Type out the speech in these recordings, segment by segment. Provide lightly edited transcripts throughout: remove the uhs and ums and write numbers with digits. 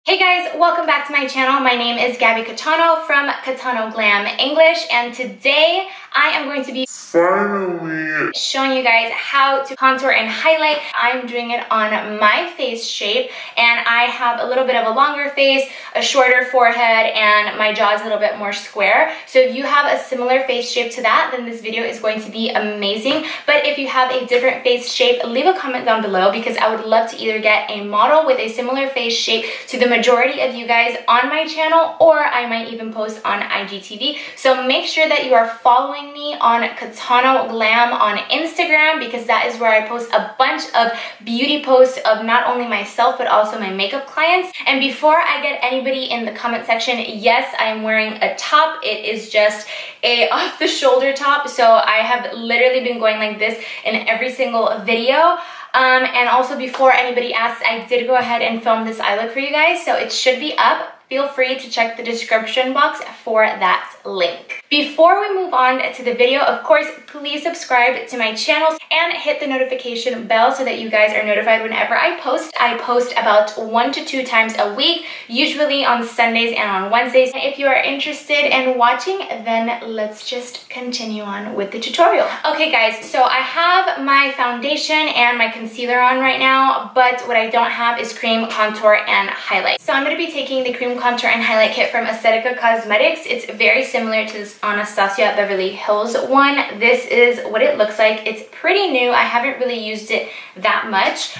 Hey guys, welcome back to my channel. My name is Gabby Catano from Catano Glam English, and today I am going to be showing you guys how to contour and highlight. I'm doing it on my face shape, and I have a little bit of a longer face, a shorter forehead, and my jaw is a little bit more square. So if you have a similar face shape to that, then this video is going to be amazing. But if you have a different face shape, leave a comment down below because I would love to either get a model with a similar face shape to the majority of you guys on my channel, or I might even post on IGTV. So make sure that you are following me on Catano Glam on Instagram, because that is where I post a bunch of beauty posts of not only myself but also my makeup clients. And before I get anybody in the comment section, yes, I am wearing a top. It is just a off the shoulder top, so I have literally been going like this in every single video. And also, before anybody asks, I did go ahead and film this eye look for you guys, so it should be up. Feel free to check the description box for that link. Before we move on to the video, of course, please subscribe to my channel and hit the notification bell so that you guys are notified whenever I post. I post about 1 to 2 times a week, usually on Sundays and on Wednesdays. If you are interested in watching, then let's just continue on with the tutorial. Okay guys, so I have my foundation and my concealer on right now, but what I don't have is cream, contour, and highlight. So I'm going to be taking the cream, contour, and highlight kit from Aesthetica Cosmetics. It's very similar to this Anastasia Beverly Hills one. This is what it looks like. It's pretty new. I haven't really used it that much,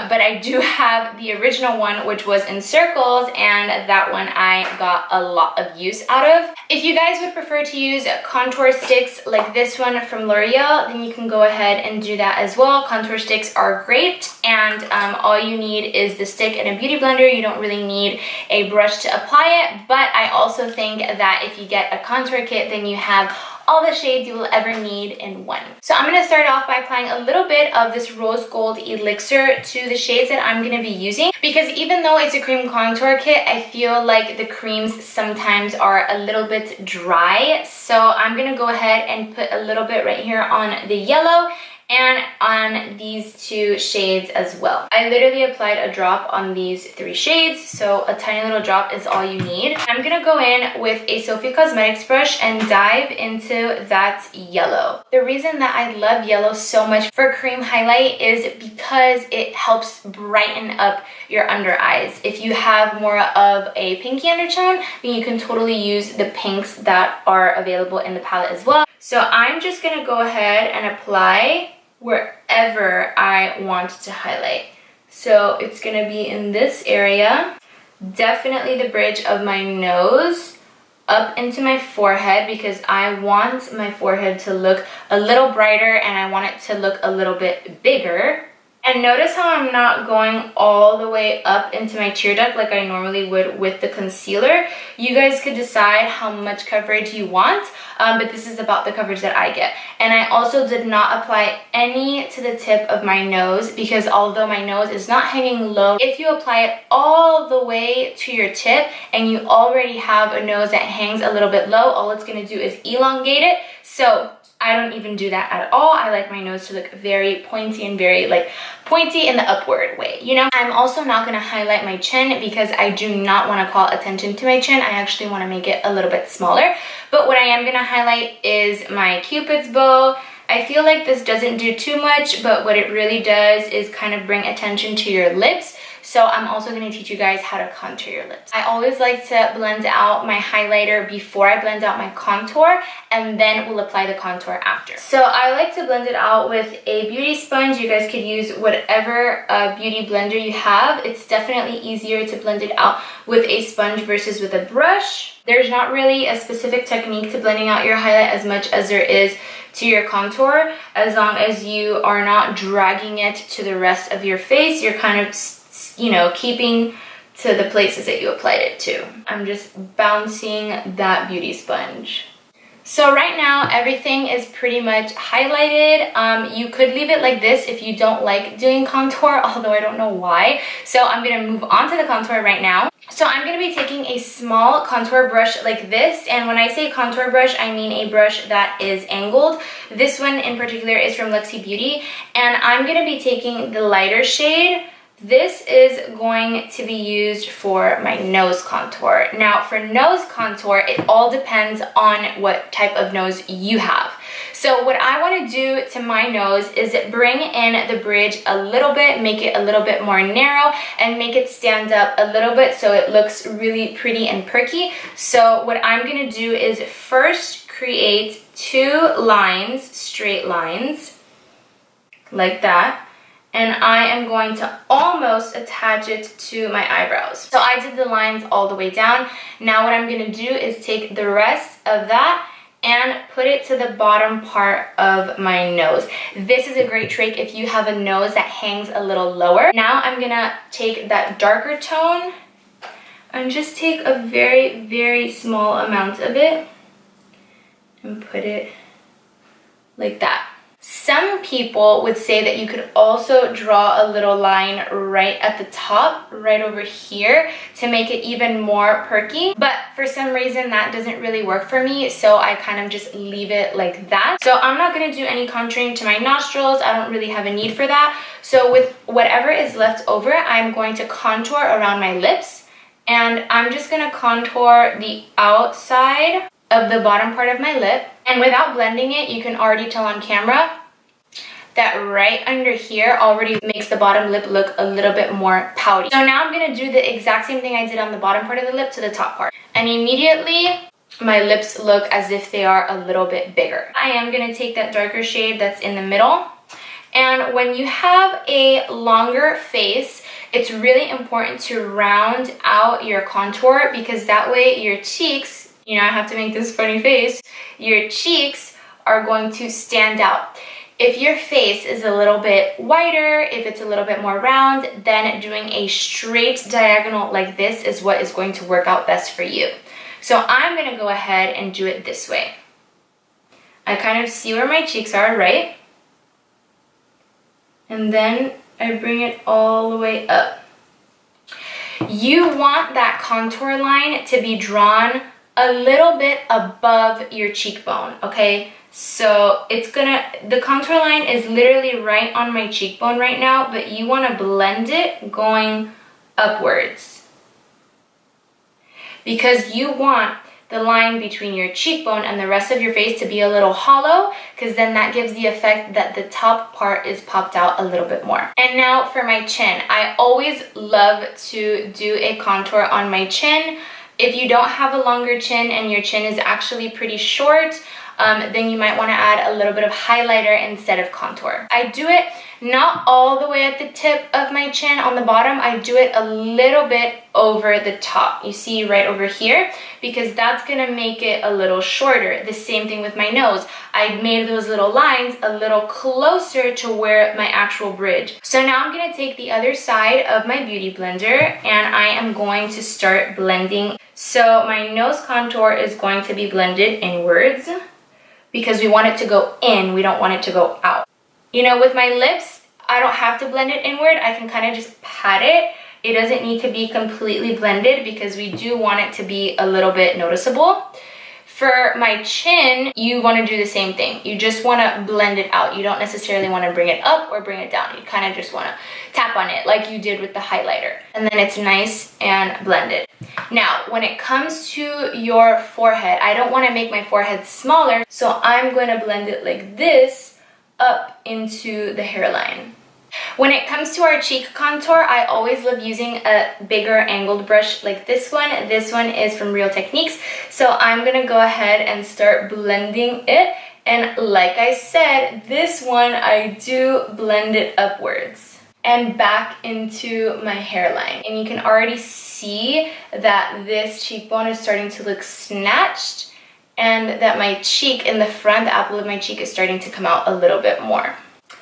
but I do have the original one, which was in circles, and that one I got a lot of use out of. If you guys would prefer to use contour sticks like this one from L'Oreal, then you can go ahead and do that as well. Contour sticks are great, and all you need is the stick and a beauty blender. You don't really need a brush to apply it, but I also think that if you get a contour kit, then you have all the shades you will ever need in one. So I'm going to start off by applying a little bit of this rose gold elixir to the shades that I'm going to be using, because even though it's a cream contour kit, I feel like the creams sometimes are a little bit dry. So I'm going to go ahead and put a little bit right here on the yellow and on these 2 shades as well. I literally applied a drop on these 3 shades, so a tiny little drop is all you need. I'm gonna go in with a Sophie Cosmetics brush and dive into that yellow. The reason that I love yellow so much for cream highlight is because it helps brighten up your under eyes. If you have more of a pinky undertone, then you can totally use the pinks that are available in the palette as well. So I'm just gonna go ahead and apply wherever I want to highlight. So it's gonna be in this area, definitely the bridge of my nose, up into my forehead, because I want my forehead to look a little brighter and I want it to look a little bit bigger. And notice how I'm not going all the way up into my tear duct like I normally would with the concealer. You guys could decide how much coverage you want, but this is about the coverage that I get. And I also did not apply any to the tip of my nose, because although my nose is not hanging low, if you apply it all the way to your tip and you already have a nose that hangs a little bit low, all it's going to do is elongate it. So I don't even do that at all. I like my nose to look very pointy and very like pointy in the upward way, you know? I'm also not gonna highlight my chin because I do not wanna call attention to my chin. I actually wanna make it a little bit smaller. But what I am gonna highlight is my Cupid's bow. I feel like this doesn't do too much, but what it really does is kind of bring attention to your lips. So I'm also going to teach you guys how to contour your lips. I always like to blend out my highlighter before I blend out my contour, and then we'll apply the contour after. So I like to blend it out with a beauty sponge. You guys could use whatever beauty blender you have. It's definitely easier to blend it out with a sponge versus with a brush. There's not really a specific technique to blending out your highlight as much as there is to your contour. As long as you are not dragging it to the rest of your face, you're kind of, you know, keeping to the places that you applied it to. I'm just bouncing that beauty sponge. So right now everything is pretty much highlighted. You could leave it like this if you don't like doing contour, although I don't know why. So I'm gonna move on to the contour right now. So I'm going to be taking a small contour brush like this, and when I say contour brush, I mean a brush that is angled. This one in particular is from Luxie Beauty, and I'm going to be taking the lighter shade This is going to be used for my nose contour. Now for nose contour, it all depends on what type of nose you have. So what I want to do to my nose is bring in the bridge a little bit, make it a little bit more narrow, and make it stand up a little bit so it looks really pretty and perky. So what I'm going to do is first create 2 lines, straight lines, like that. And I am going to almost attach it to my eyebrows. So I did the lines all the way down. Now what I'm going to do is take the rest of that and put it to the bottom part of my nose. This is a great trick if you have a nose that hangs a little lower. Now I'm going to take that darker tone and just take a very, very small amount of it and put it like that. Some people would say that you could also draw a little line right at the top, right over here, to make it even more perky. But for some reason that doesn't really work for me, so I kind of just leave it like that. So I'm not going to do any contouring to my nostrils. I don't really have a need for that. So with whatever is left over, I'm going to contour around my lips. And I'm just going to contour the outside of the bottom part of my lip. And without blending it, you can already tell on camera that right under here already makes the bottom lip look a little bit more pouty. So now I'm going to do the exact same thing I did on the bottom part of the lip to the top part. And immediately my lips look as if they are a little bit bigger. I am going to take that darker shade that's in the middle. And when you have a longer face, it's really important to round out your contour, because that way your cheeks, you know, I have to make this funny face, your cheeks are going to stand out. If your face is a little bit wider, if it's a little bit more round, then doing a straight diagonal like this is what is going to work out best for you. So I'm going to go ahead and do it this way. I kind of see where my cheeks are, right? And then I bring it all the way up. You want that contour line to be drawn a little bit above your cheekbone, okay? So the contour line is literally right on my cheekbone right now, but you want to blend it going upwards, because you want the line between your cheekbone and the rest of your face to be a little hollow, because then that gives the effect that the top part is popped out a little bit more. And now for my chin. I always love to do a contour on my chin. If you don't have a longer chin and your chin is actually pretty short, then you might want to add a little bit of highlighter instead of contour. I do it not all the way at the tip of my chin on the bottom. I do it a little bit over the top. You see right over here, because that's going to make it a little shorter. The same thing with my nose. I made those little lines a little closer to where my actual bridge. So now I'm going to take the other side of my beauty blender and I am going to start blending. So my nose contour is going to be blended inwards, because we want it to go in, we don't want it to go out. You know, with my lips, I don't have to blend it inward. I can kind of just pat it. It doesn't need to be completely blended, because we do want it to be a little bit noticeable. For my chin, you want to do the same thing. You just want to blend it out. You don't necessarily want to bring it up or bring it down. You kind of just want to tap on it like you did with the highlighter. And then it's nice and blended. Now, when it comes to your forehead, I don't want to make my forehead smaller, so I'm going to blend it like this up into the hairline. When it comes to our cheek contour, I always love using a bigger angled brush like this one. This one is from Real Techniques. So I'm going to go ahead and start blending it. And like I said, this one I do blend it upwards and back into my hairline. And you can already see that this cheekbone is starting to look snatched, and that my cheek in the front, the apple of my cheek, is starting to come out a little bit more.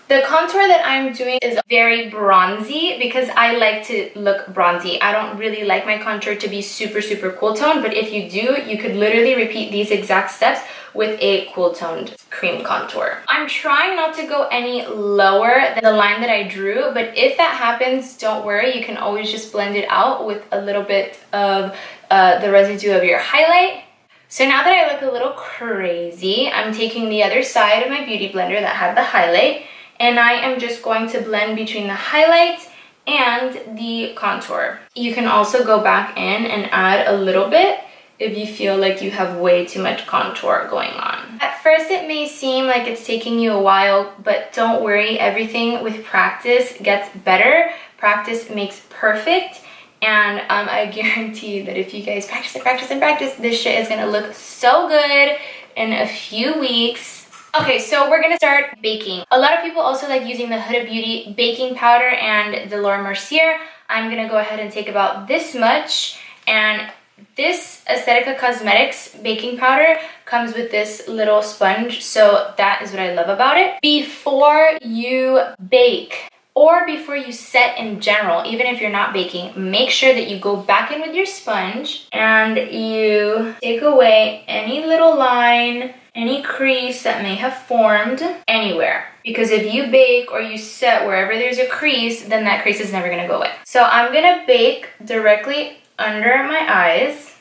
The contour that I'm doing is very bronzy, because I like to look bronzy. I don't really like my contour to be super, super cool toned, but if you do, you could literally repeat these exact steps with a cool toned cream contour. I'm trying not to go any lower than the line that I drew, but if that happens, don't worry. You can always just blend it out with a little bit of the residue of your highlight. So now that I look a little crazy, I'm taking the other side of my beauty blender that had the highlight, and I am just going to blend between the highlight and the contour. You can also go back in and add a little bit if you feel like you have way too much contour going on. At first it may seem like it's taking you a while, but don't worry, everything with practice gets better. Practice makes perfect, and I guarantee that if you guys practice and practice and practice, this shit is gonna look so good in a few weeks. Okay, so we're gonna start baking. A lot of people also like using the Huda Beauty baking powder and the Laura Mercier. I'm gonna go ahead and take about this much, and this Aesthetica Cosmetics baking powder comes with this little sponge, so that is what I love about it. Before you bake, or before you set in general, even if you're not baking, make sure that you go back in with your sponge and you take away any little line, any crease that may have formed anywhere. Because if you bake or you set wherever there's a crease, then that crease is never gonna go away. So I'm gonna bake directly under my eyes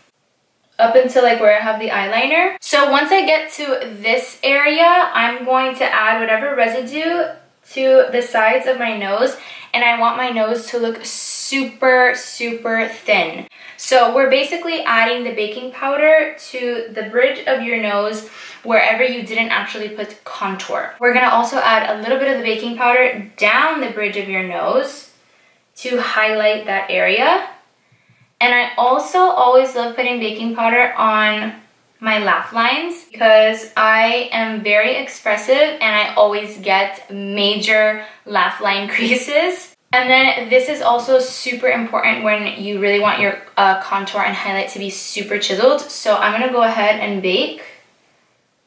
up until like where I have the eyeliner. So once I get to this area, I'm going to add whatever residue to the sides of my nose, and I want my nose to look super, super thin. So we're basically adding the baking powder to the bridge of your nose wherever you didn't actually put contour. We're gonna also add a little bit of the baking powder down the bridge of your nose to highlight that area. And I also always love putting baking powder on my laugh lines because I am very expressive and I always get major laugh line creases. And then this is also super important when you really want your contour and highlight to be super chiseled. So I'm gonna go ahead and bake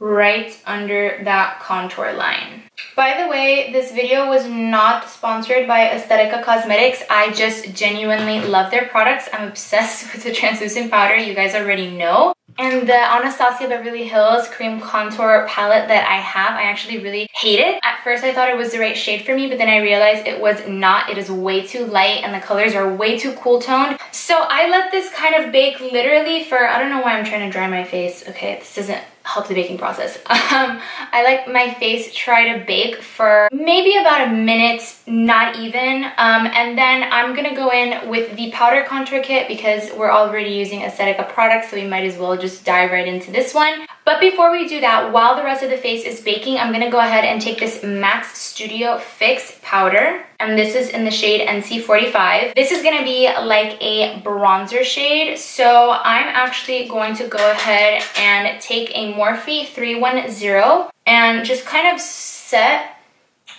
right under that contour line. By the way, this video was not sponsored by Aesthetica Cosmetics. I just genuinely love their products. I'm obsessed with the translucent powder, you guys already know. And the Anastasia Beverly Hills Cream Contour palette that I have, I actually really hate it. At first I thought it was the right shade for me, but then I realized it was not. It is way too light and the colors are way too cool toned. So I let this kind of bake literally for, I don't know why I'm trying to dry my face. Okay, this doesn't help the baking process. I like my face try to bake for maybe about a minute, not even. And then I'm gonna go in with the powder contour kit because we're already using Aesthetica products, so we might as well just dive right into this one. But before we do that, while the rest of the face is baking, I'm gonna go ahead and take this MAC Studio Fix powder, and this is in the shade NC45. This is gonna be like a bronzer shade, so I'm actually going to go ahead and take a Morphe 310 and just kind of set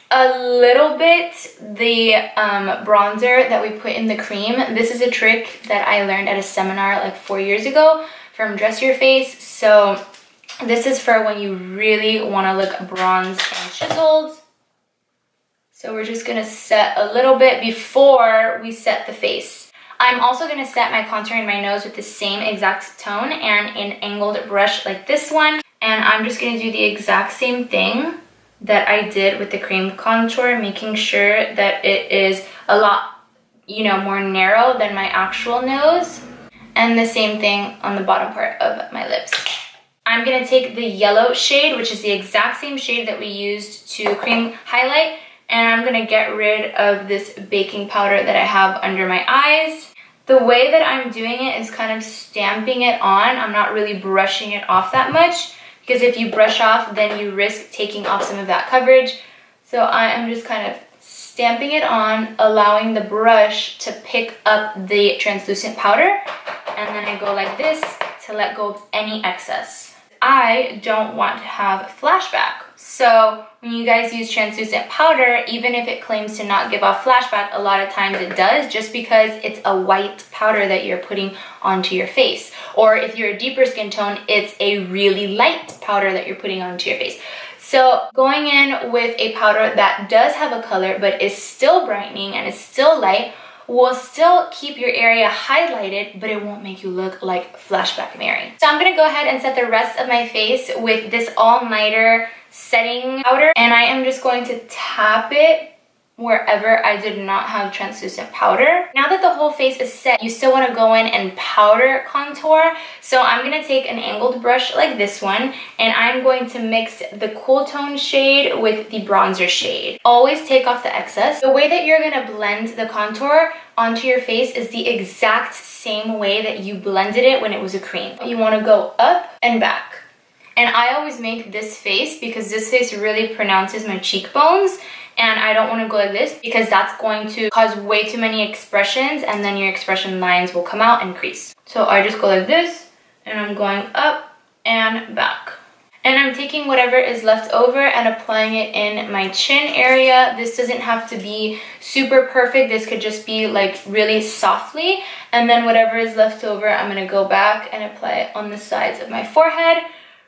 a little bit the bronzer that we put in the cream. This is a trick that I learned at a seminar like 4 years ago from Dress Your Face. So this is for when you really want to look bronzed and chiseled. So we're just gonna set a little bit before we set the face. I'm also gonna set my contour in my nose with the same exact tone and an angled brush like this one. And I'm just gonna do the exact same thing that I did with the cream contour, making sure that it is a lot, you know, more narrow than my actual nose. And the same thing on the bottom part of my lips. I'm gonna take the yellow shade, which is the exact same shade that we used to cream highlight, and I'm gonna get rid of this baking powder that I have under my eyes. The way that I'm doing it is kind of stamping it on. I'm not really brushing it off that much, because if you brush off, then you risk taking off some of that coverage. So I am just kind of stamping it on, allowing the brush to pick up the translucent powder, and then I go like this to let go of any excess. I don't want to have flashback. So when you guys use translucent powder, even if it claims to not give off flashback, a lot of times it does, just because it's a white powder that you're putting onto your face. Or if you're a deeper skin tone, it's a really light powder that you're putting onto your face. So going in with a powder that does have a color but is still brightening and is still light will still keep your area highlighted, but it won't make you look like Flashback Mary. So I'm gonna go ahead and set the rest of my face with this all-nighter setting powder, and I am just going to tap it wherever I did not have translucent powder. Now that the whole face is set, you still want to go in and powder contour. So I'm going to take an angled brush like this one, and I'm going to mix the cool tone shade with the bronzer shade. Always take off the excess. The way that you're going to blend the contour onto your face is the exact same way that you blended it when it was a cream. You want to go up and back. And I always make this face because this face really pronounces my cheekbones, and I don't want to go like this because that's going to cause way too many expressions, and then your expression lines will come out and crease. So I just go like this, and I'm going up and back. And I'm taking whatever is left over and applying it in my chin area. This doesn't have to be super perfect. This could just be like really softly. And then whatever is left over, I'm gonna go back and apply it on the sides of my forehead.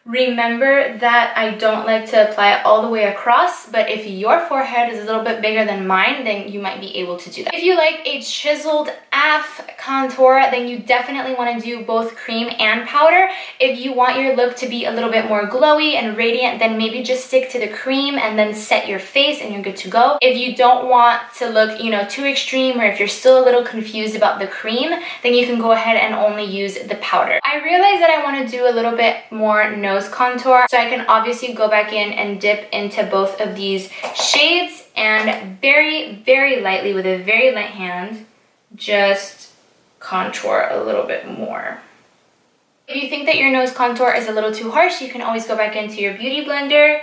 Remember that I don't like to apply it all the way across, but if your forehead is a little bit bigger than mine, then you might be able to do that. If you like a chiseled AF contour, then you definitely want to do both cream and powder. If you want your look to be a little bit more glowy and radiant, then maybe just stick to the cream and then set your face and you're good to go. If you don't want to look, too extreme, or if you're still a little confused about the cream, then you can go ahead and only use the powder. I realized that I want to do a little bit more nose contour, so I can obviously go back in and dip into both of these shades and very, very lightly with a very light hand, just contour a little bit more. If you think that your nose contour is a little too harsh, you can always go back into your beauty blender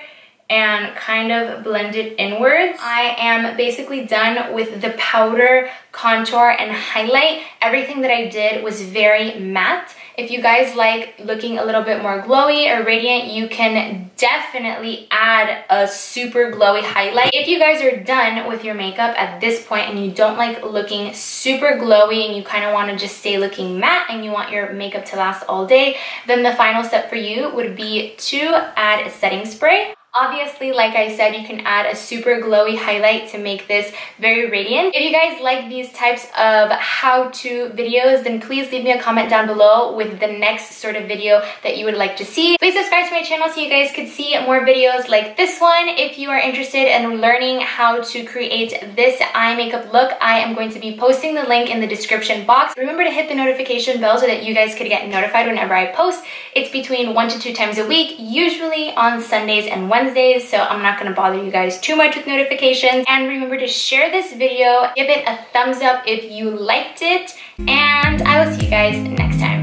and kind of blend it inwards. I am basically done with the powder, contour, and highlight. Everything that I did was very matte. If you guys like looking a little bit more glowy or radiant, you can definitely add a super glowy highlight. If you guys are done with your makeup at this point and you don't like looking super glowy and you kind of want to just stay looking matte and you want your makeup to last all day, then the final step for you would be to add a setting spray. Obviously, like I said, you can add a super glowy highlight to make this very radiant. If you guys like these types of how-to videos, then please leave me a comment down below with the next sort of video that you would like to see. Please subscribe to my channel so you guys could see more videos like this one. If you are interested in learning how to create this eye makeup look, I am going to be posting the link in the description box. Remember to hit the notification bell so that you guys could get notified whenever I post. It's between 1 to 2 times a week, usually on Sundays and Wednesdays, so I'm not going to bother you guys too much with notifications. And remember to share this video, give it a thumbs up if you liked it, and I will see you guys next time.